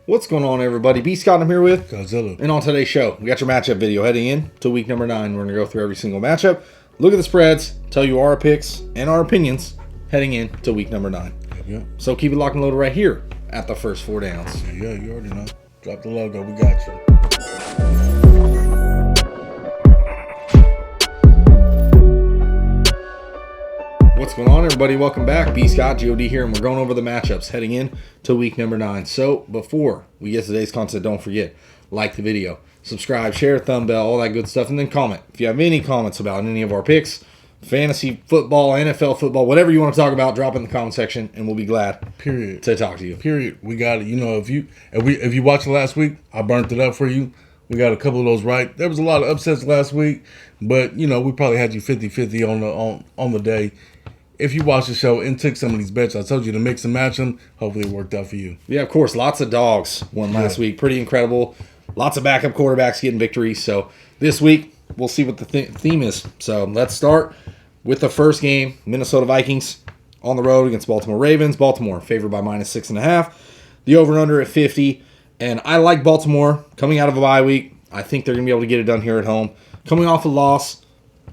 What's going on, everybody? B. Scott, I'm here with Godzilla. And on today's show, we got your matchup video heading in to week number 9. We're going to go through every single matchup, look at the spreads, tell you our picks and our opinions heading in to week number 9. Yeah. So keep it locked and loaded right here at the first 4 downs. Yeah, you already know. Drop the logo. We got you. What's going on, everybody? Welcome back. B. Scott, G.O.D. here, and we're going over the matchups heading in to week number 9. So before we get to today's content, don't forget, like the video, subscribe, share, thumb bell, all that good stuff, and then comment. If you have any comments about any of our picks, fantasy football, NFL football, whatever you want to talk about, drop in the comment section, and we'll be glad to talk to you. We got it. You know, if you watched last week, I burnt it up for you. We got a couple of those right. There was a lot of upsets last week, but you know, we probably had you 50-50 on the day. If you watch the show and took some of these bets, I told you to mix and match them. Hopefully it worked out for you. Yeah, of course. Lots of dogs won last week. Pretty incredible. Lots of backup quarterbacks getting victories. So this week, we'll see what the theme is. So let's start with the first game. Minnesota Vikings on the road against Baltimore Ravens. Baltimore favored by -6.5. The over-under at 50. And I like Baltimore coming out of a bye week. I think they're going to be able to get it done here at home. Coming off a loss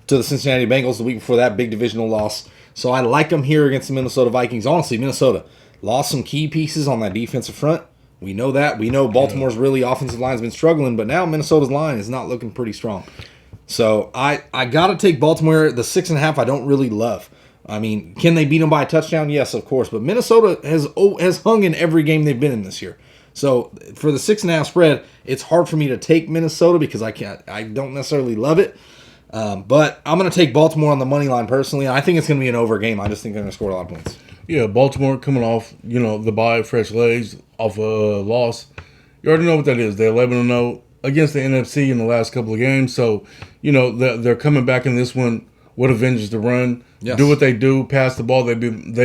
to the Cincinnati Bengals the week before that, big divisional loss. So I like them here against the Minnesota Vikings. Honestly, Minnesota lost some key pieces on that defensive front. We know that. We know Baltimore's really offensive line's been struggling, but now Minnesota's line is not looking pretty strong. So I got to take Baltimore. The 6.5 I don't really love. I mean, can they beat them by a touchdown? Yes, of course. But Minnesota has hung in every game they've been in this year. So for the 6.5 spread, it's hard for me to take Minnesota because I don't necessarily love it. But I'm going to take Baltimore on the money line personally. I think it's going to be an over game. I just think they're going to score a lot of points. Yeah, Baltimore coming off, the bye, fresh legs, off a loss. You already know what that is. They're 11-0 against the NFC in the last couple of games. So, they're coming back in this one with a vengeance to run. Yes. Do what they do, pass the ball. They've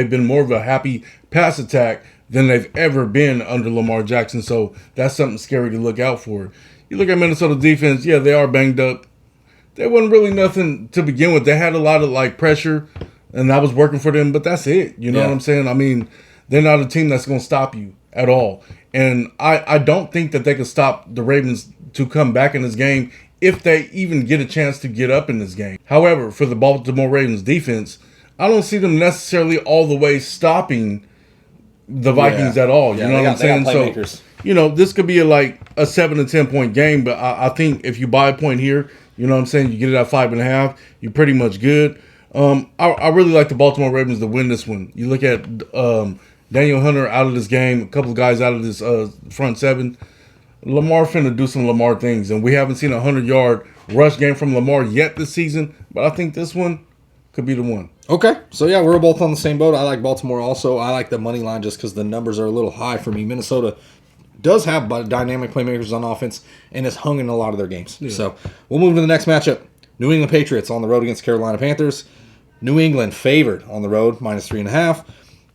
been more of a happy pass attack than they've ever been under Lamar Jackson. So that's something scary to look out for. You look at Minnesota defense, yeah, they are banged up. There wasn't really nothing to begin with. They had a lot of pressure, and that was working for them, but that's it. You know what I'm saying? I mean, they're not a team that's going to stop you at all. And I don't think that they can stop the Ravens to come back in this game if they even get a chance to get up in this game. However, for the Baltimore Ravens defense, I don't see them necessarily all the way stopping the Vikings at all. You know what I'm saying? So, this could be a 7 to 10 point game, but I think if you buy a point here, you know what I'm saying? You get it at 5.5. You're pretty much good. I really like the Baltimore Ravens to win this one. You look at Daniel Hunter out of this game, a couple of guys out of this front seven. Lamar finna do some Lamar things, and we haven't seen a 100-yard rush game from Lamar yet this season, but I think this one could be the one. Okay. So, yeah, we're both on the same boat. I like Baltimore also. I like the money line just because the numbers are a little high for me. Minnesota does have dynamic playmakers on offense and has hung in a lot of their games. Yeah. So we'll move to the next matchup. New England Patriots on the road against Carolina Panthers. New England favored on the road, -3.5.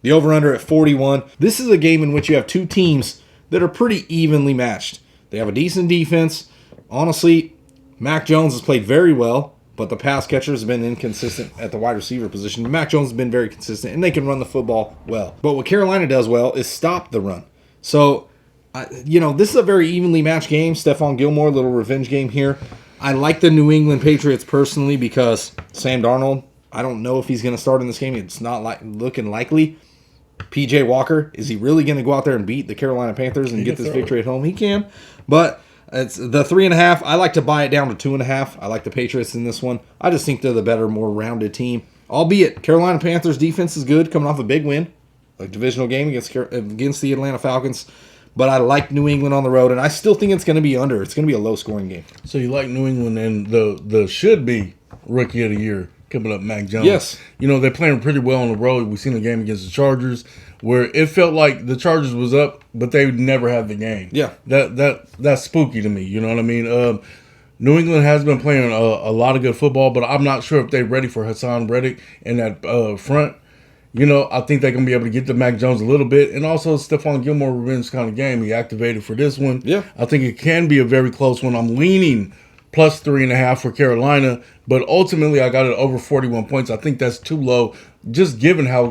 The over-under at 41. This is a game in which you have two teams that are pretty evenly matched. They have a decent defense. Honestly, Mac Jones has played very well, but the pass catchers have been inconsistent at the wide receiver position. Mac Jones has been very consistent, and they can run the football well. But what Carolina does well is stop the run. So, this is a very evenly matched game. Stephon Gilmore, little revenge game here. I like the New England Patriots personally because Sam Darnold, I don't know if he's going to start in this game. It's not looking likely. P.J. Walker, is he really going to go out there and beat the Carolina Panthers and get this victory at home? He can. But it's the 3.5. I like to buy it down to 2.5. I like the Patriots in this one. I just think they're the better, more rounded team. Albeit, Carolina Panthers defense is good, coming off a big win, a divisional game against the Atlanta Falcons. But I like New England on the road, and I still think it's going to be under. It's going to be a low-scoring game. So you like New England and the should-be Rookie of the Year coming up, Mac Jones. Yes. They're playing pretty well on the road. We've seen a game against the Chargers where it felt like the Chargers was up, but they would never have the game. Yeah. That's spooky to me. You know what I mean? New England has been playing a lot of good football, but I'm not sure if they're ready for Hassan Reddick in that front. I think they're going to be able to get to Mac Jones a little bit. And also, Stephon Gilmore revenge kind of game. He activated for this one. Yeah. I think it can be a very close one. I'm leaning +3.5 for Carolina. But ultimately, I got it over 41 points. I think that's too low, just given how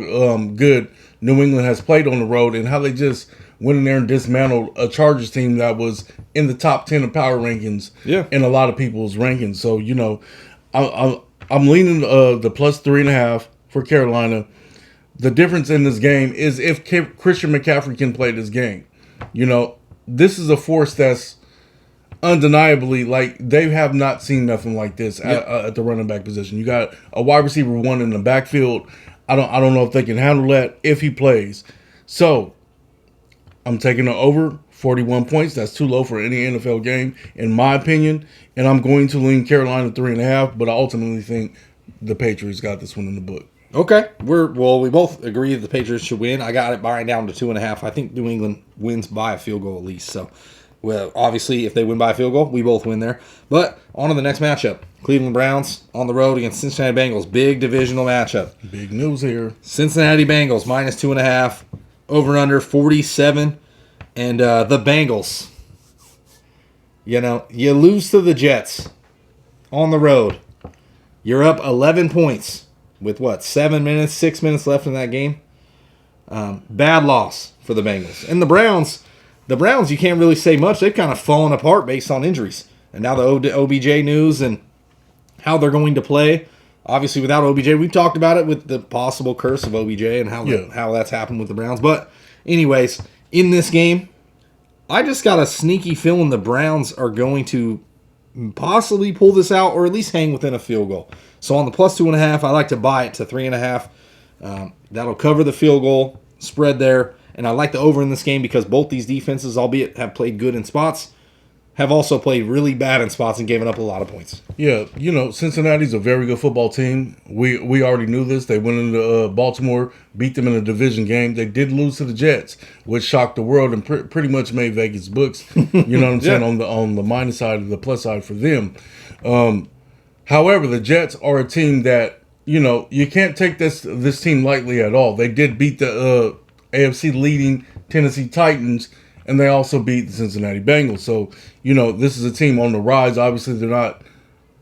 good New England has played on the road and how they just went in there and dismantled a Chargers team that was in the top 10 of power rankings in a lot of people's rankings. So, I'm leaning the plus 3.5 for Carolina. The difference in this game is if Christian McCaffrey can play this game. This is a force that's undeniably, like, they have not seen nothing like this at the running back position. You got a wide receiver 1 in the backfield. I don't know if they can handle that if he plays. So I'm taking the over 41 points. That's too low for any NFL game, in my opinion. And I'm going to lean Carolina 3.5, but I ultimately think the Patriots got this one in the book. Okay. We both agree that the Patriots should win. I got it buying down to 2.5. I think New England wins by a field goal at least. So, well, obviously, if they win by a field goal, we both win there. But on to the next matchup. Cleveland Browns on the road against Cincinnati Bengals. Big divisional matchup. Big news here. Cincinnati Bengals minus 2.5. Over under 47. And the Bengals, you lose to the Jets on the road. You're up 11 points with 6 minutes left in that game. Bad loss for the Bengals. And the Browns, you can't really say much. They've kind of fallen apart based on injuries. And now the OBJ news and how they're going to play. Obviously, without OBJ, we've talked about it with the possible curse of OBJ and how that's happened with the Browns. But anyways, in this game, I just got a sneaky feeling the Browns are going to possibly pull this out or at least hang within a field goal. So on the plus 2.5, I like to buy it to 3.5. That'll cover the field goal spread there. And I like the over in this game because both these defenses, albeit have played good in spots, have also played really bad in spots and given up a lot of points. Yeah, Cincinnati's a very good football team. We already knew this. They went into Baltimore, beat them in a division game. They did lose to the Jets, which shocked the world and pretty much made Vegas books. You know what I'm saying? On the minus side, the plus side for them. However, the Jets are a team that you can't take this team lightly at all. They did beat the AFC leading Tennessee Titans. And they also beat the Cincinnati Bengals. So, this is a team on the rise. Obviously, they're not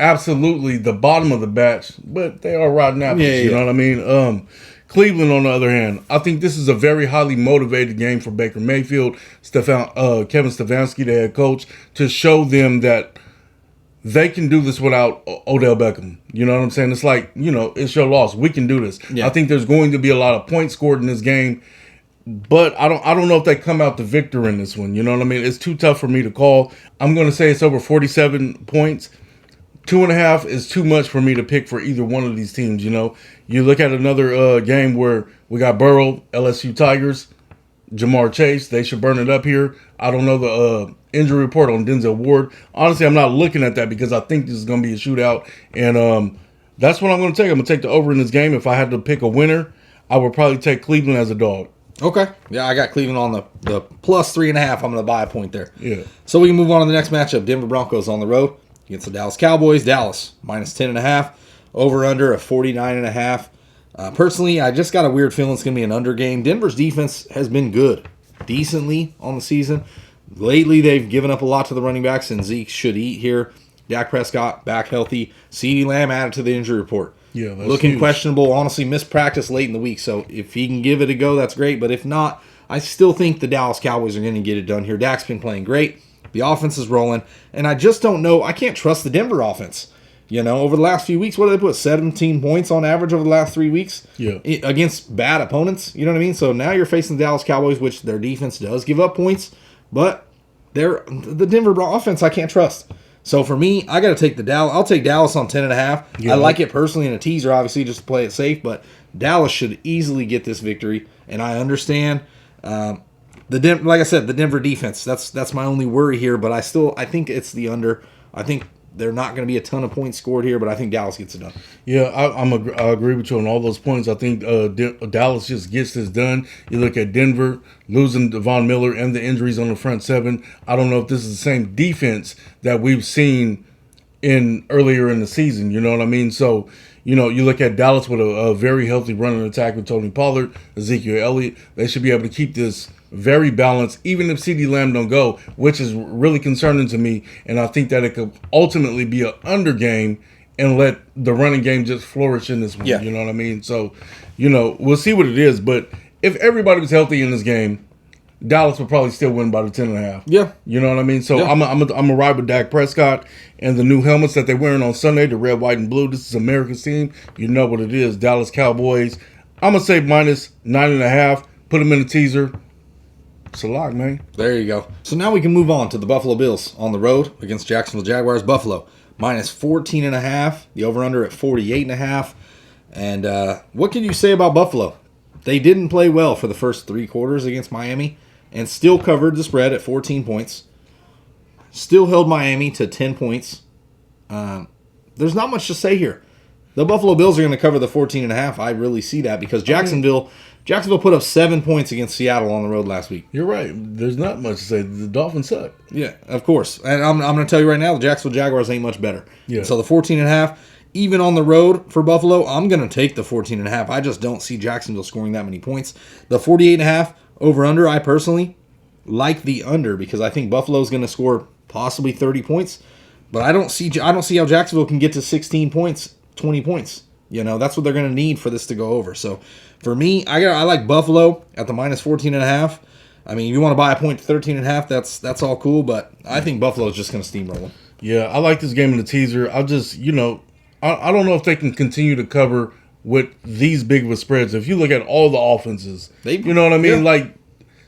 absolutely the bottom of the batch, but they are riding apples. You know what I mean? Cleveland, on the other hand, I think this is a very highly motivated game for Baker Mayfield, Kevin Stefanski, the head coach, to show them that they can do this without Odell Beckham. You know what I'm saying? It's like, it's your loss. We can do this. Yeah. I think there's going to be a lot of points scored in this game. But I don't know if they come out the victor in this one. You know what I mean? It's too tough for me to call. I'm going to say it's over 47 points. 2.5 is too much for me to pick for either one of these teams. You look at another game where we got Burrow, LSU Tigers, Jamar Chase. They should burn it up here. I don't know the injury report on Denzel Ward. Honestly, I'm not looking at that because I think this is going to be a shootout. And that's what I'm going to take. I'm going to take the over in this game. If I had to pick a winner, I would probably take Cleveland as a dog. Okay. Yeah, I got Cleveland on the plus 3.5. I'm going to buy a point there. Yeah. So we can move on to the next matchup. Denver Broncos on the road against the Dallas Cowboys. Dallas minus 10.5. Over under a 49.5. Personally, I just got a weird feeling it's going to be an under game. Denver's defense has been good, decently on the season. Lately, they've given up a lot to the running backs, and Zeke should eat here. Dak Prescott back healthy. CeeDee Lamb added to the injury report. Yeah, that's looking huge. questionable. Honestly, missed practice late in the week. So if he can give it a go, that's great. But if not, I still think the Dallas Cowboys are going to get it done here. Dak's been playing great. The offense is rolling. And I just don't know. I can't trust the Denver offense. Over the last few weeks, what did they put? 17 points on average over the last 3 weeks? Yeah. Against bad opponents. You know what I mean? So now you're facing the Dallas Cowboys, which their defense does give up points. But the Denver offense I can't trust. So for me, I got to take the Dallas. I'll take Dallas on 10.5. Yeah. I like it personally in a teaser, obviously, just to play it safe. But Dallas should easily get this victory, and I understand like I said, the Denver defense. That's my only worry here. But I think it's the under. I think they're not going to be a ton of points scored here, but I think Dallas gets it done. Yeah, I agree with you on all those points. I think Dallas just gets this done. You look at Denver losing Von Miller and the injuries on the front seven. I don't know if this is the same defense that we've seen earlier in the season. You know what I mean? So, you look at Dallas with a very healthy running attack with Tony Pollard, Ezekiel Elliott. They should be able to keep this very balanced, even if CeeDee Lamb don't go, which is really concerning to me. And I think that it could ultimately be an under game and let the running game just flourish in this one. Yeah. You know what I mean? So, we'll see what it is. But if everybody was healthy in this game, Dallas would probably still win by the 10.5. Yeah. You know what I mean? So Yeah. I'm a ride with Dak Prescott and the new helmets that they're wearing on Sunday, the red, white, and blue. This is America's team. You know what it is. Dallas Cowboys. I'm going to say minus 9.5. Put them in the teaser. It's a lock, man. There you go. So now we can move on to the Buffalo Bills on the road against Jacksonville Jaguars. Buffalo minus 14.5. The over-under at 48.5. And what can you say about Buffalo? They didn't play well for the first 3 quarters against Miami and still covered the spread at 14 points. Still held Miami to 10 points. There's not much to say here. The Buffalo Bills are going to cover the 14.5. I really see that because Jacksonville put up 7 points against Seattle on the road last week. You're right. There's not much to say. The Dolphins suck. Yeah, of course. And I'm going to tell you right now, the Jacksonville Jaguars ain't much better. Yeah. So the 14.5, even on the road for Buffalo, I'm going to take the 14.5. I just don't see Jacksonville scoring that many points. The 48.5 over-under, I personally like the under because I think Buffalo's going to score possibly 30 points. But I don't see how Jacksonville can get to 16 points, 20 points. You know, that's what they're going to need for this to go over. So for me, I like Buffalo at the minus 14.5. I mean, you want to buy a point to 13.5, that's all cool, but I think Buffalo's just going to steamroll them. Yeah, I like this game in the teaser. I just, I don't know if they can continue to cover with these big of a spreads. If you look at all the offenses, you know what I mean? Yeah. Like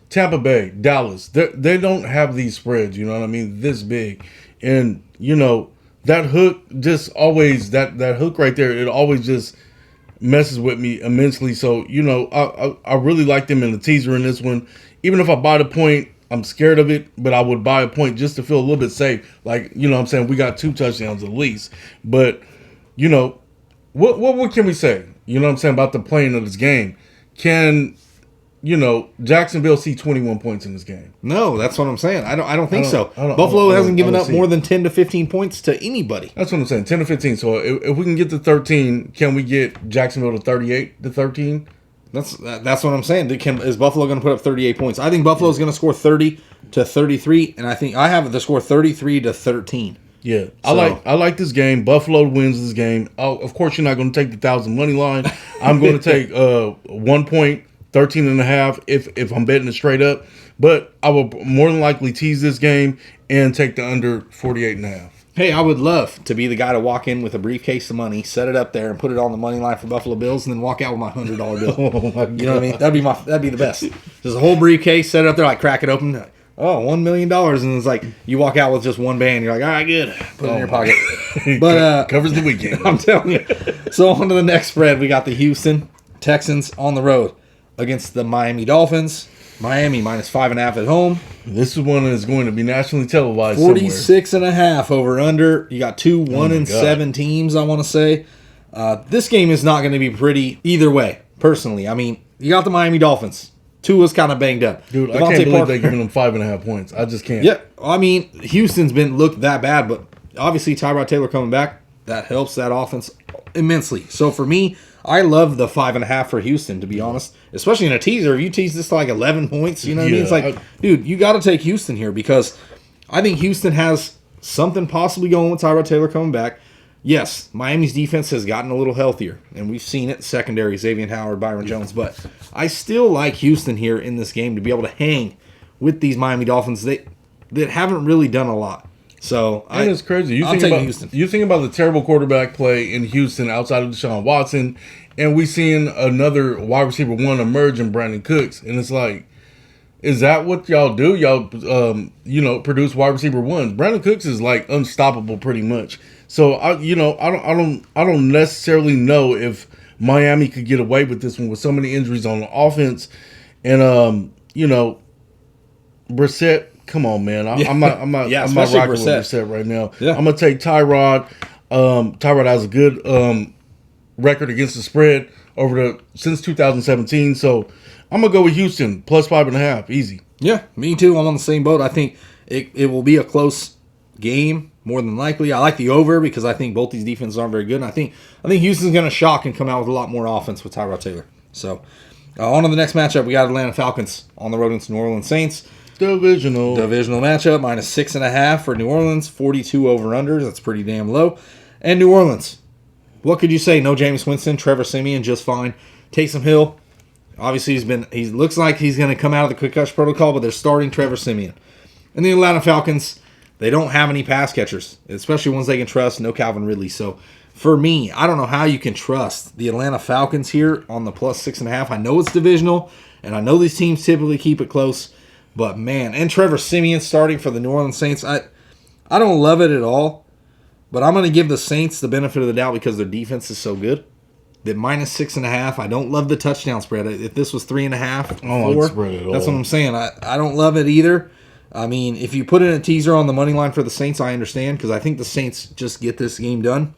Tampa Bay, Dallas, they don't have these spreads, you know what I mean? This big. And, that hook just always, that hook right there, it always just messes with me immensely. So, I really like them in the teaser in this one. Even if I buy the point, I'm scared of it, but I would buy a point just to feel a little bit safe. Like, what I'm saying? We got 2 touchdowns at least. But, what can we say? You know what I'm saying about the playing of this game? Can, Jacksonville see 21 points in this game? No, that's what I'm saying. I don't think so. I Buffalo hasn't given up see more it. than 10 to 15 points to anybody. That's what I'm saying. 10 to 15. So if we can get to 13, can we get Jacksonville to 38 to 13? That's what I'm saying. Is Buffalo going to put up 38 points? I think Buffalo's going to score 30 to 33, and I think I have it to score 33 to 13. Yeah, So- I like this game. Buffalo wins this game. Oh, of course, you're not going to take the 1,000 money line. I'm going to take 1 point, 13.5 if I'm betting it straight up. But I will more than likely tease this game and take the under 48.5. Hey, I would love to be the guy to walk in with a briefcase of money, set it up there, and put it on the money line for Buffalo Bills, and then walk out with my $100 bill. Oh my You know what I mean? That'd be the best. Just a whole briefcase, set it up there, like crack it open. Oh, $1 million, and it's like you walk out with just one band. You're like, all right, good. Put it in your pocket. But covers the weekend. I'm telling you. So on to the next spread. We got the Houston Texans on the road against the Miami Dolphins. Miami minus 5.5 at home. This is one that's going to be nationally televised. 46.5 over under. You got 2 1-7 teams, I want to say. This game is not going to be pretty either way, personally. I mean, you got the Miami Dolphins. Tua's kind of banged up. Dude, I can't believe they're giving them 5.5 points. I just can't. Yeah, I mean, Houston's been looked that bad, but obviously Tyrod Taylor coming back, that helps that offense immensely. So for me, I love the 5.5 for Houston, to be honest. Especially in a teaser. If you tease this to like 11 points, you know what I mean? It's like, dude, you got to take Houston here because I think Houston has something possibly going with Tyrod Taylor coming back. Yes, Miami's defense has gotten a little healthier, and we've seen it. Secondary, Xavier Howard, Byron Jones. But I still like Houston here in this game to be able to hang with these Miami Dolphins that haven't really done a lot. So it's crazy. I'm taking Houston. You think about the terrible quarterback play in Houston outside of Deshaun Watson, and we seeing another wide receiver 1 emerge in Brandon Cooks, and it's like, is that what y'all do? Y'all, produce wide receiver 1s. Brandon Cooks is like unstoppable, pretty much. So I don't necessarily know if Miami could get away with this one with so many injuries on the offense, and Brissett. Come on, man. I'm not rocking with Brissett right now. Yeah. I'm gonna take Tyrod. Tyrod has a good record against the spread since 2017. So I'm gonna go with Houston plus 5.5. Easy. Yeah, me too. I'm on the same boat. I think it will be a close game more than likely. I like the over because I think both these defenses aren't very good. And I think Houston's gonna shock and come out with a lot more offense with Tyrod Taylor. So on to the next matchup. We got Atlanta Falcons on the road against New Orleans Saints. Divisional matchup, minus 6.5 for New Orleans, 42 over-unders. That's pretty damn low. And New Orleans, what could you say? No Jameis Winston, Trevor Siemian, just fine. Taysom Hill, Obviously, he looks like he's going to come out of the concussion protocol, but they're starting Trevor Siemian. And the Atlanta Falcons, they don't have any pass catchers, especially ones they can trust. No Calvin Ridley. So for me, I don't know how you can trust the Atlanta Falcons here on the plus 6.5. I know it's divisional, and I know these teams typically keep it close. But man, and Trevor Siemian starting for the New Orleans Saints, I don't love it at all. But I'm going to give the Saints the benefit of the doubt because their defense is so good. That minus 6.5, I don't love the touchdown spread. If this was 3.5, 4, that's what I'm saying. I don't love it either. I mean, if you put in a teaser on the money line for the Saints, I understand because I think the Saints just get this game done.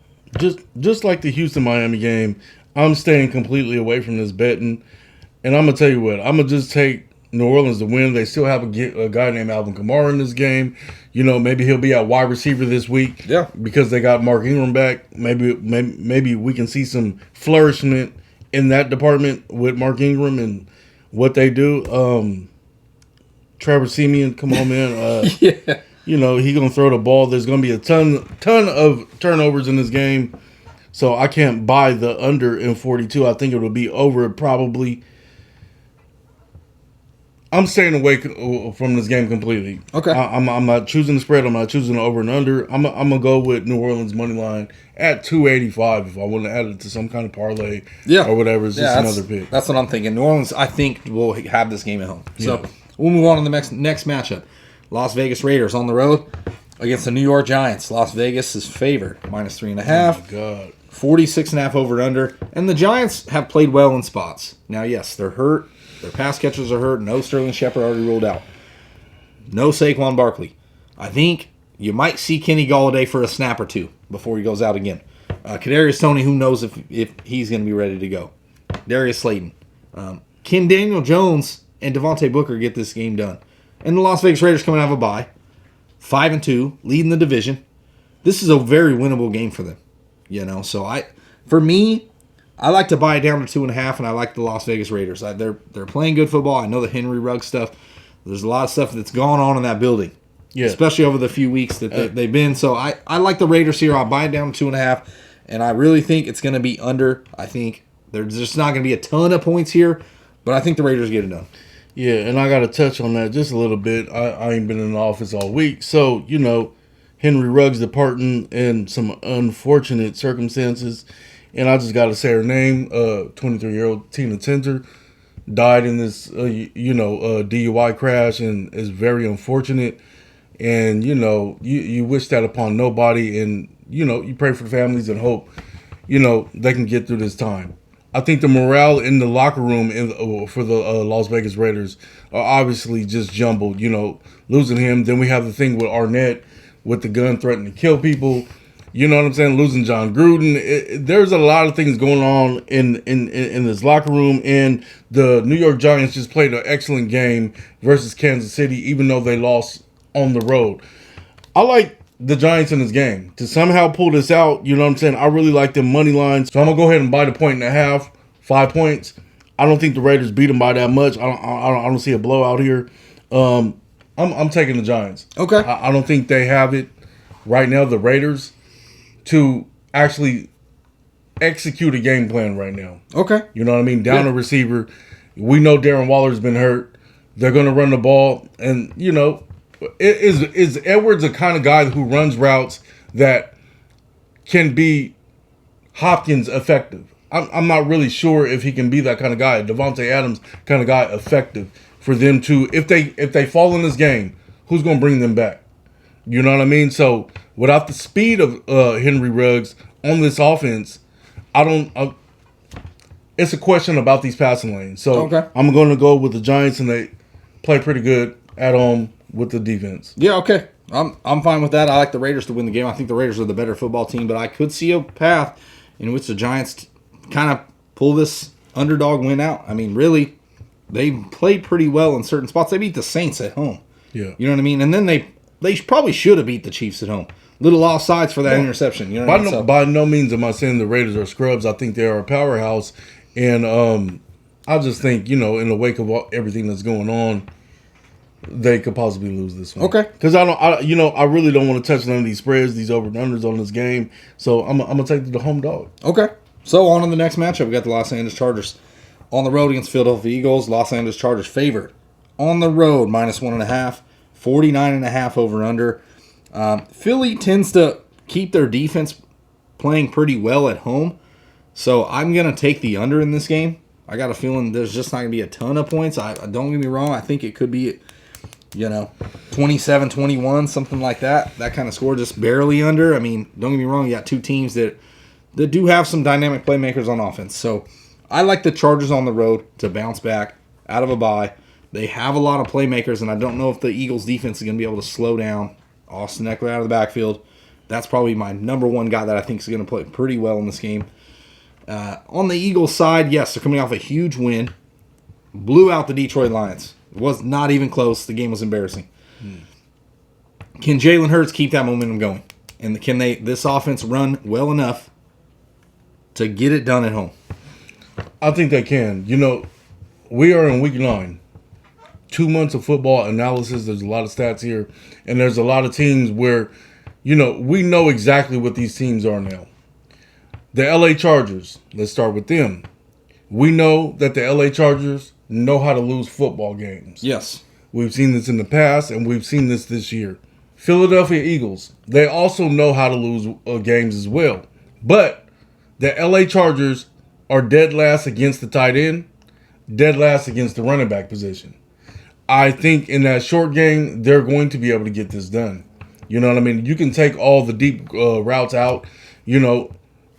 Just like the Houston-Miami game, I'm staying completely away from this betting. And I'm going to tell you what, I'm going to just take New Orleans to win. They still have a guy named Alvin Kamara in this game. You know, maybe he'll be at wide receiver this week. Yeah. Because they got Mark Ingram back. Maybe we can see some flourishment in that department with Mark Ingram and what they do. Trevor Siemian, come on, man. Yeah. You know, he's going to throw the ball. There's going to be a ton of turnovers in this game. So I can't buy the under in 42. I think it will be over probably. I'm staying away from this game completely. Okay. I'm not choosing the spread. I'm not choosing the over and under. I'm going to go with New Orleans money line at 285 if I want to add it to some kind of parlay or whatever. It's just another pick. That's what I'm thinking. New Orleans, I think, will have this game at home. So we'll move on to the next matchup. Las Vegas Raiders on the road against the New York Giants. Las Vegas is favored, minus 3.5. Oh, my God. 46.5 over and under. And the Giants have played well in spots. Now, yes, they're hurt. Their pass catchers are hurt. No Sterling Shepard already ruled out. No Saquon Barkley. I think you might see Kenny Golladay for a snap or two before he goes out again. Kadarius Toney, who knows if he's going to be ready to go. Darius Slayton. Can Daniel Jones and Devontae Booker get this game done? And the Las Vegas Raiders coming out of a bye. 5-2, leading the division. This is a very winnable game for them. You know, so for me, I like to buy it down to 2.5, and I like the Las Vegas Raiders. They're playing good football. I know the Henry Ruggs stuff. There's a lot of stuff that's gone on in that building, especially over the few weeks that they've been. So I like the Raiders here. I'll buy it down to 2.5, and I really think it's going to be under. I think there's just not going to be a ton of points here, but I think the Raiders get it done. Yeah, and I got to touch on that just a little bit. I ain't been in the office all week, so, you know, Henry Ruggs departing in some unfortunate circumstances. And I just got to say her name, 23-year-old Tina Tinter, died in this, DUI crash and is very unfortunate. And, you know, you wish that upon nobody. And, you know, you pray for families and hope, you know, they can get through this time. I think the morale in the locker room for the Las Vegas Raiders are obviously just jumbled, you know, losing him. Then we have the thing with Arnett with the gun threatening to kill people. You know what I'm saying? Losing John Gruden. There's a lot of things going on in this locker room. And the New York Giants just played an excellent game versus Kansas City, even though they lost on the road. I like the Giants in this game to somehow pull this out. You know what I'm saying? I really like them money lines. So I'm going to go ahead and buy the 1.5, 5 points. I don't think the Raiders beat them by that much. I don't see a blowout here. I'm taking the Giants. Okay. I don't think they have it right now, the Raiders, to actually execute a game plan right now. Okay. You know what I mean? Down a receiver. We know Darren Waller's been hurt. They're going to run the ball. And, you know, is Edwards a kind of guy who runs routes that can be Hopkins effective? I'm not really sure if he can be that kind of guy, Devontae Adams kind of guy effective for them to, if they fall in this game, who's going to bring them back? You know what I mean? So without the speed of Henry Ruggs on this offense, it's a question about these passing lanes. So I'm going to go with the Giants, and they play pretty good at home with the defense. Yeah, okay. I'm fine with that. I like the Raiders to win the game. I think the Raiders are the better football team, but I could see a path in which the Giants kind of pull this underdog win out. I mean, really, they played pretty well in certain spots. They beat the Saints at home. Yeah. You know what I mean? And then they probably should have beat the Chiefs at home. Little offsides for that interception. You know what I mean? By no means am I saying the Raiders are scrubs. I think they are a powerhouse. And I just think, you know, in the wake of everything that's going on, they could possibly lose this one. Okay. Because I really don't want to touch none of these spreads, these over and unders on this game. So I'm gonna take the home dog. Okay. So on to the next matchup, we got the Los Angeles Chargers On the road against Philadelphia Eagles, Los Angeles Chargers favored. On the road, -1.5, 49.5 over under. Philly tends to keep their defense playing pretty well at home, so I'm going to take the under in this game. I got a feeling there's just not going to be a ton of points. Don't get me wrong, I think it could be, 27-21, something like that. That kind of score, just barely under. I mean, don't get me wrong, you got two teams that do have some dynamic playmakers on offense. So I like the Chargers on the road to bounce back out of a bye. They have a lot of playmakers, and I don't know if the Eagles' defense is going to be able to slow down Austin Eckler out of the backfield. That's probably my number one guy that I think is going to play pretty well in this game. On the Eagles side, yes, they're coming off a huge win. Blew out the Detroit Lions. It was not even close. The game was embarrassing. Can Jalen Hurts keep that momentum going? And can this offense run well enough to get it done at home? I think they can. We are in week 9. 2 months of football analysis. There's a lot of stats here. And there's a lot of teams where, we know exactly what these teams are now. The LA Chargers, let's start with them. We know that the LA Chargers know how to lose football games. Yes. We've seen this in the past, and we've seen this year. Philadelphia Eagles, they also know how to lose games as well. But the LA Chargers are dead last against the tight end, dead last against the running back position. I think in that short game, they're going to be able to get this done. You know what I mean? You can take all the deep routes out,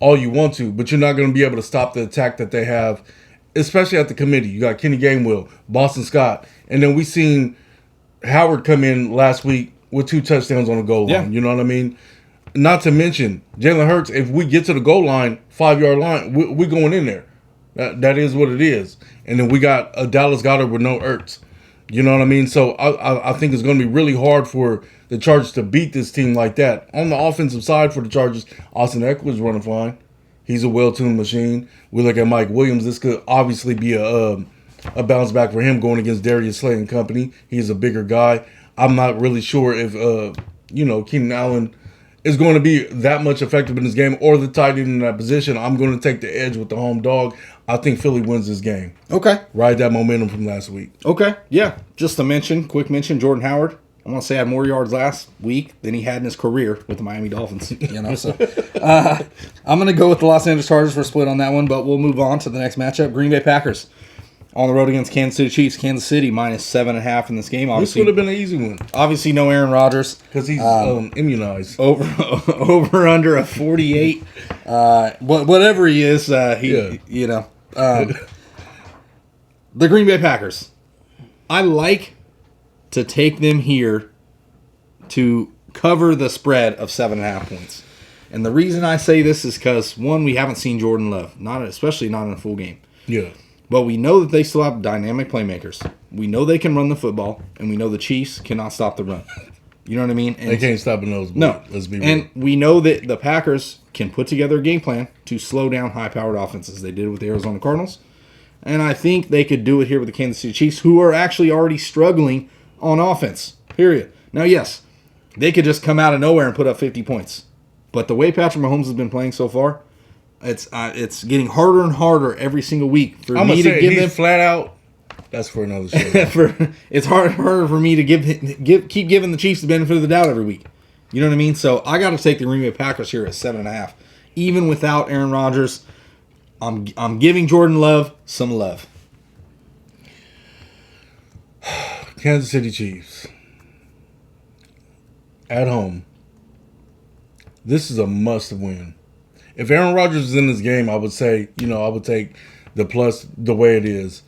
all you want to, but you're not going to be able to stop the attack that they have, especially at the committee. You got Kenny Gainwell, Boston Scott, and then we seen Howard come in last week with 2 touchdowns on the goal line. Yeah. You know what I mean? Not to mention Jalen Hurts. If we get to the goal line, 5-yard line, we going in there. That is what it is. And then we got a Dallas Goedert with no Ertz. You know what I mean? So I think it's going to be really hard for the Chargers to beat this team like that. On the offensive side for the Chargers, Austin Eckler's running fine. He's a well-tuned machine. We look at Mike Williams. This could obviously be a bounce back for him going against Darius Slay and company. He's a bigger guy. I'm not really sure if, Keenan Allen is going to be that much effective in this game or the tight end in that position. I'm going to take the edge with the home dog. I think Philly wins this game. Okay. Ride that momentum from last week. Okay. Yeah. Just a quick mention, Jordan Howard. I want to say had more yards last week than he had in his career with the Miami Dolphins. So I'm going to go with the Los Angeles Chargers for a split on that one, but we'll move on to the next matchup. Green Bay Packers on the road against Kansas City Chiefs. Kansas City -7.5 in this game. Obviously, this would have been an easy one. Obviously, no Aaron Rodgers because he's immunized. Over under a 48. Whatever he is, the Green Bay Packers. I like to take them here to cover the spread of 7.5 points. And the reason I say this is because, one, we haven't seen Jordan Love, especially not in a full game. Yeah. But we know that they still have dynamic playmakers. We know they can run the football, and we know the Chiefs cannot stop the run. You know what I mean? And they can't stop a nosebleed. No. Let's be real. And we know that the Packers can put together a game plan to slow down high-powered offenses. They did it with the Arizona Cardinals. And I think they could do it here with the Kansas City Chiefs, who are actually already struggling on offense, period. Now, yes, they could just come out of nowhere and put up 50 points. But the way Patrick Mahomes has been playing so far, it's getting harder and harder every single week for me to give them flat out. That's for another show. It's harder for me to keep giving the Chiefs the benefit of the doubt every week. You know what I mean? So I got to take the Green Bay Packers here at 7.5, even without Aaron Rodgers. I'm giving Jordan Love some love. Kansas City Chiefs at home. This is a must win. If Aaron Rodgers is in this game, I would say, I would take the plus the way it is.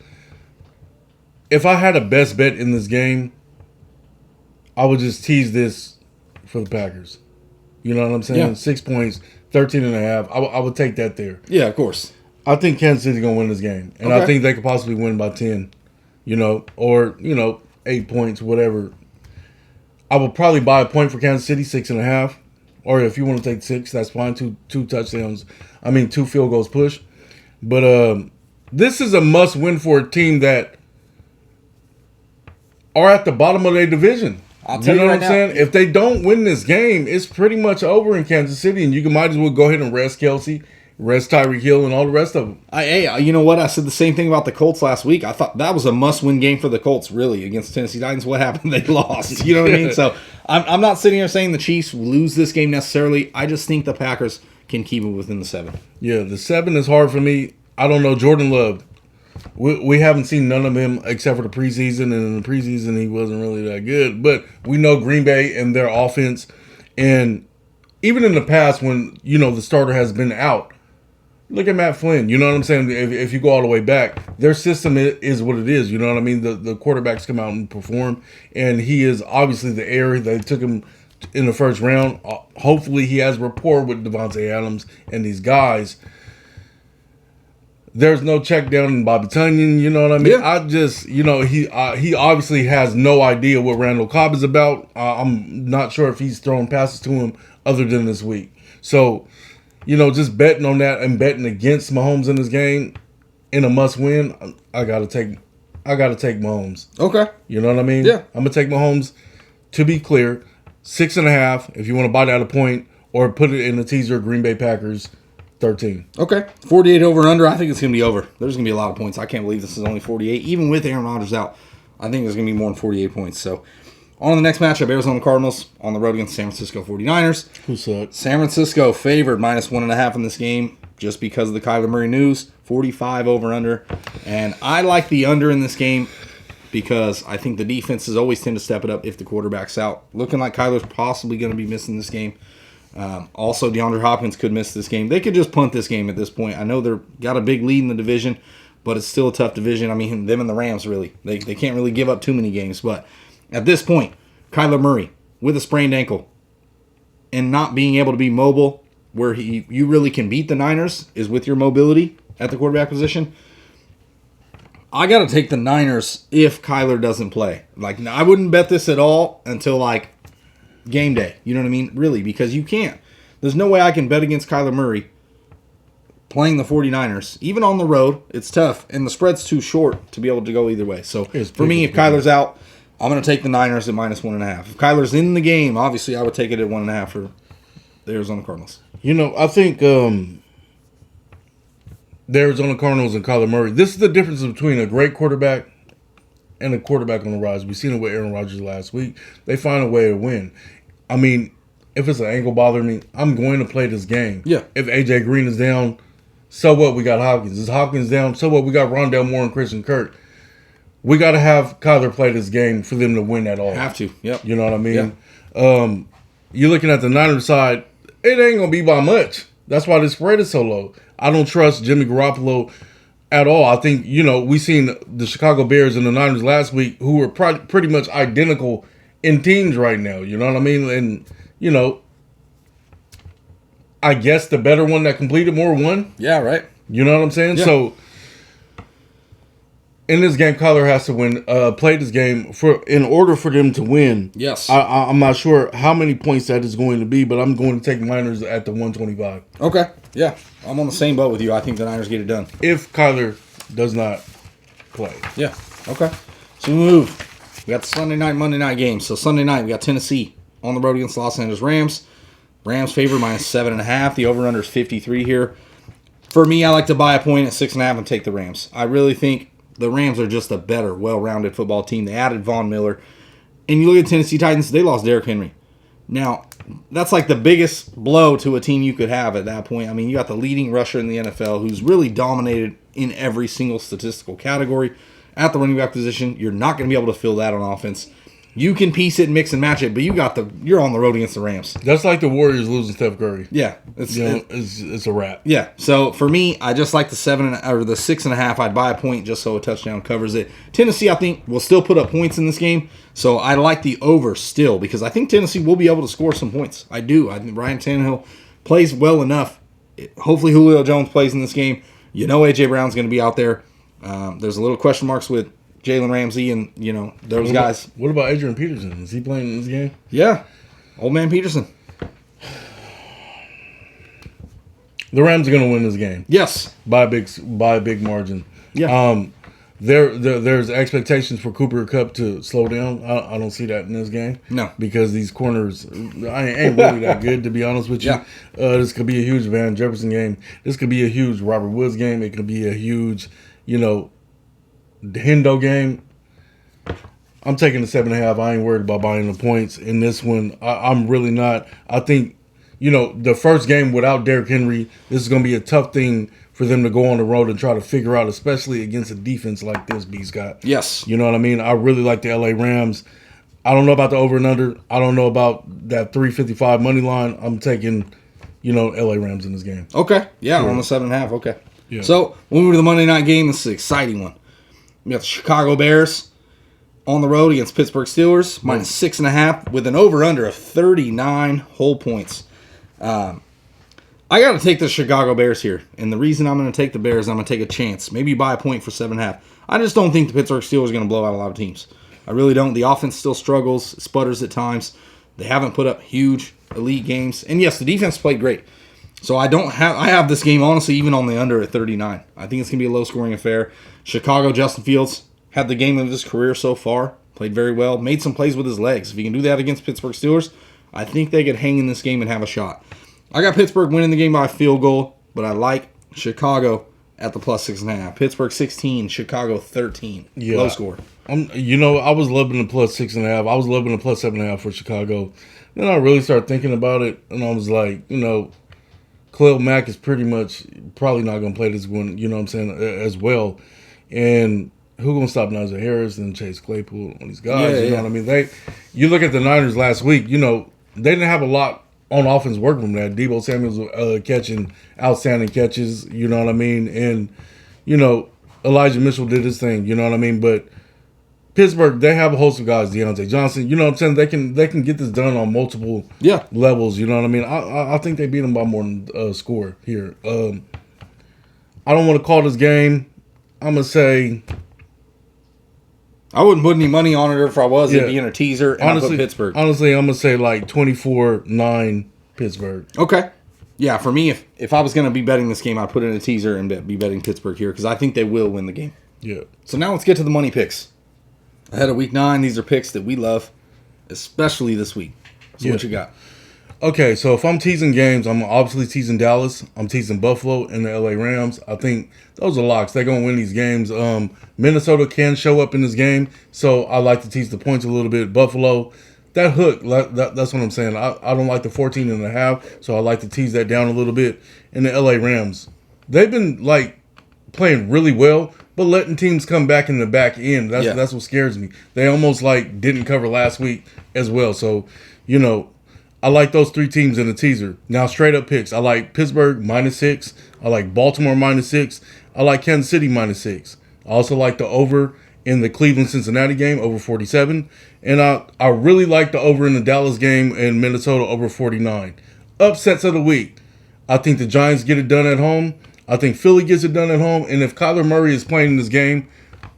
If I had a best bet in this game, I would just tease this for the Packers. You know what I'm saying? Yeah. 6 points, 13.5. I would take that there. Yeah, of course. I think Kansas City's going to win this game. And Okay. I think they could possibly win by 10, or 8 points, whatever. I would probably buy a point for Kansas City, 6.5. Or if you want to take 6, that's fine. Two touchdowns. 2 field goals push. But this is a must win for a team that are at the bottom of their division. I'll tell you what right I'm now. saying? If they don't win this game, it's pretty much over in Kansas City, and you might as well go ahead and rest Kelsey. rest Tyreek Hill and all the rest of them. Hey, you know what? I said the same thing about the Colts last week. I thought that was a must-win game for the Colts, really, against Tennessee Titans. What happened? They lost. You know what I mean? So I'm not sitting here saying the Chiefs lose this game necessarily. I just think the Packers can keep it within the 7. Yeah, the 7 is hard for me. I don't know. Jordan Love. We haven't seen none of him except for the preseason, and in the preseason he wasn't really that good. But we know Green Bay and their offense, and even in the past when, the starter has been out, look at Matt Flynn. You know what I'm saying? If you go all the way back, their system is what it is. You know what I mean? The quarterbacks come out and perform, and he is obviously the heir. They took him in the first round. Hopefully he has rapport with Devontae Adams and these guys. There's no check down in Bobby Tunyon, you know what I mean? Yeah. I just, he obviously has no idea what Randall Cobb is about. I'm not sure if he's throwing passes to him other than this week. So, just betting on that and betting against Mahomes in this game in a must-win, I gotta take Mahomes. Okay. You know what I mean? Yeah. I'm gonna take Mahomes. To be clear, 6.5 if you want to buy that a point, or put it in the teaser. Green Bay Packers 13. Okay. 48 over and under. I think it's going to be over. There's going to be a lot of points. I can't believe this is only 48. Even with Aaron Rodgers out, I think there's going to be more than 48 points. So, on to the next matchup, Arizona Cardinals on the road against San Francisco 49ers. Who sucks? San Francisco favored -1.5 in this game just because of the Kyler Murray news. 45 over under. And I like the under in this game because I think the defenses always tend to step it up if the quarterback's out. Looking like Kyler's possibly going to be missing this game. Also, DeAndre Hopkins could miss this game. They could just punt this game at this point. I know they've got a big lead in the division, but it's still a tough division. I mean, them and the Rams, really. They can't really give up too many games. But at this point, Kyler Murray with a sprained ankle and not being able to be mobile, where you really can beat the Niners is with your mobility at the quarterback position. I got to take the Niners if Kyler doesn't play. I wouldn't bet this at all until, game day. You know what I mean? Really, because you can't. There's no way I can bet against Kyler Murray playing the 49ers. Even on the road, it's tough. And the spread's too short to be able to go either way. So, for me, if Kyler's out, I'm going to take the Niners at -1.5. If Kyler's in the game, obviously I would take it at 1.5 for the Arizona Cardinals. I think the Arizona Cardinals and Kyler Murray, this is the difference between a great quarterback and a quarterback on the rise. We've seen it with Aaron Rodgers last week. They find a way to win. I mean, if it's an ankle bothering me, I'm going to play this game. Yeah. If A.J. Green is down, so what? We got Hopkins. Is Hopkins down? So what? We got Rondale Moore and Christian Kirk. We got to have Kyler play this game for them to win at all. Have to. Yep. You know what I mean? Yeah. You're looking at the Niners side, it ain't going to be by much. That's why the spread is so low. I don't trust Jimmy Garoppolo at all. I think, we seen the Chicago Bears and the Niners last week, who were pretty much identical in teams right now. You know what I mean? And, I guess the better one that completed more won. Yeah, right. You know what I'm saying? Yeah. So, in this game, Kyler has to win. Play this game in order for them to win. Yes. I'm not sure how many points that is going to be, but I'm going to take the Niners at the 125. Okay. Yeah. I'm on the same boat with you. I think the Niners get it done. If Kyler does not play. Yeah. Okay. So we move. We got the Sunday night, Monday night games. So Sunday night, we got Tennessee on the road against the Los Angeles Rams. Rams favor -7.5. The over-under is 53 here. For me, I like to buy a point at 6.5 and take the Rams. I really think the Rams are just a better, well-rounded football team. They added Von Miller. And you look at Tennessee Titans, they lost Derrick Henry. Now, that's like the biggest blow to a team you could have at that point. I mean, you got the leading rusher in the NFL who's really dominated in every single statistical category. At the running back position, you're not going to be able to fill that on offense. You can piece it, mix and match it, but you're on the road against the Rams. That's like the Warriors losing Steph Curry. Yeah, it's a wrap. Yeah. So for me, I just like the 6.5. I'd buy a point just so a touchdown covers it. Tennessee, I think, will still put up points in this game, so I like the over still because I think Tennessee will be able to score some points. I do. I think Ryan Tannehill plays well enough. Hopefully, Julio Jones plays in this game. A.J. Brown's going to be out there. There's a little question marks with Jalen Ramsey and, those guys. What about Adrian Peterson? Is he playing in this game? Yeah. Old man Peterson. The Rams are going to win this game. Yes. By a big margin. Yeah. there's expectations for Cooper Kupp to slow down. I don't see that in this game. No. Because these corners ain't really that good, to be honest with you. Yeah. This could be a huge Van Jefferson game. This could be a huge Robert Woods game. It could be a huge, Hendo game. I'm taking the 7.5. I ain't worried about buying the points in this one. I'm really not. I think, the first game without Derrick Henry, this is going to be a tough thing for them to go on the road and try to figure out, especially against a defense like this, B. Scott. Yes. You know what I mean? I really like the LA Rams. I don't know about the over and under. I don't know about that 355 money line. I'm taking, LA Rams in this game. Okay. Yeah, sure. On the 7.5. Okay. Yeah. So we'll move to the Monday night game. This is an exciting one. We got the Chicago Bears on the road against Pittsburgh Steelers, minus 6.5 with an over-under of 39 whole points. I got to take the Chicago Bears here, and the reason I'm going to take the Bears, I'm going to take a chance. Maybe buy a point for 7.5. I just don't think the Pittsburgh Steelers are going to blow out a lot of teams. I really don't. The offense still struggles, sputters at times. They haven't put up huge elite games, and yes, the defense played great. So I have this game honestly even on the under at 39. I think it's going to be a low-scoring affair. Chicago, Justin Fields had the game of his career so far. Played very well. Made some plays with his legs. If he can do that against Pittsburgh Steelers, I think they could hang in this game and have a shot. I got Pittsburgh winning the game by a field goal, but I like Chicago at the plus 6.5. Pittsburgh 16, Chicago 13. Yeah. Low score. I was loving the plus 6.5. I was loving the plus 7.5 for Chicago. Then I really started thinking about it, and I was like, Khalil Mack is probably not going to play this one, as well. And who going to stop Najee Harris and Chase Claypool on these guys? Yeah, you know what I mean? You look at the Niners last week, they didn't have a lot on offense working from that. Deebo Samuel's catching outstanding catches, you know what I mean? And, Elijah Mitchell did his thing, you know what I mean? But Pittsburgh, they have a host of guys, Deontay Johnson, you know what I'm saying? They can get this done on multiple levels, you know what I mean? I think they beat them by more than a score here. I don't want to call this game. I'm going to say... I wouldn't put any money on it if I was. It'd be in a teaser, and honestly, I put Pittsburgh. Honestly, I'm going to say like 24-9 Pittsburgh. Okay. Yeah, for me, if I was going to be betting this game, I'd put it in a teaser and be betting Pittsburgh here because I think they will win the game. Yeah. So now let's get to the money picks. Ahead of week 9, these are picks that we love, especially this week. So what you got? Okay, so if I'm teasing games, I'm obviously teasing Dallas. I'm teasing Buffalo and the LA Rams. I think those are locks. They're going to win these games. Minnesota can show up in this game, so I like to tease the points a little bit. Buffalo, that hook, that's what I'm saying. I don't like the 14.5, so I like to tease that down a little bit. And the LA Rams, they've been playing really well, but letting teams come back in the back end. That's what scares me. They almost didn't cover last week as well. So, I like those 3 teams in the teaser. Now, straight up picks. I like Pittsburgh -6. I like Baltimore -6. I like Kansas City -6. I also like the over in the Cleveland-Cincinnati game, over 47. And I really like the over in the Dallas game and Minnesota over 49. Upsets of the week. I think the Giants get it done at home. I think Philly gets it done at home. And if Kyler Murray is playing in this game,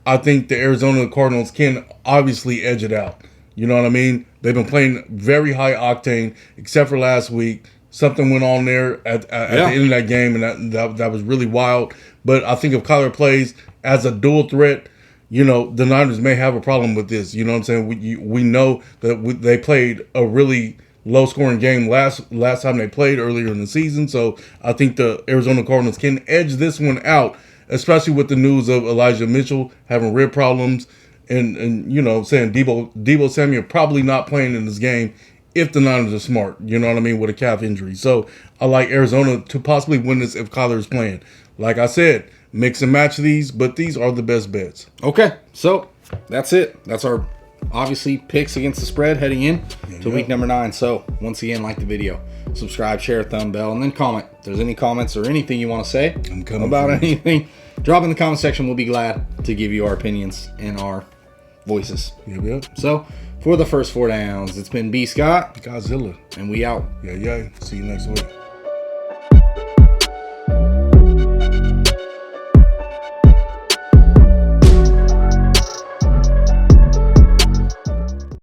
I think the Arizona Cardinals can obviously edge it out. You know what I mean? They've been playing very high octane, except for last week. Something went on there at the end of that game, and that was really wild. But I think if Kyler plays as a dual threat, the Niners may have a problem with this. You know what I'm saying? We know that they played a really low-scoring game last time they played earlier in the season. So I think the Arizona Cardinals can edge this one out, especially with the news of Elijah Mitchell having rib problems. And saying Deebo Samuel probably not playing in this game if the Niners are smart, you know what I mean, with a calf injury. So I like Arizona to possibly win this if Kyler is playing. Like I said, mix and match these, but these are the best bets. Okay, so that's it. That's our, obviously, picks against the spread heading in to week number 9. So once again, like the video, subscribe, share, thumb bell, and then comment. If there's any comments or anything you want to say about anything, drop in the comment section. We'll be glad to give you our opinions and our voices. Yep. So, for the first 4 downs, it's been B. Scott, Godzilla, and we out. Yeah. See you next week.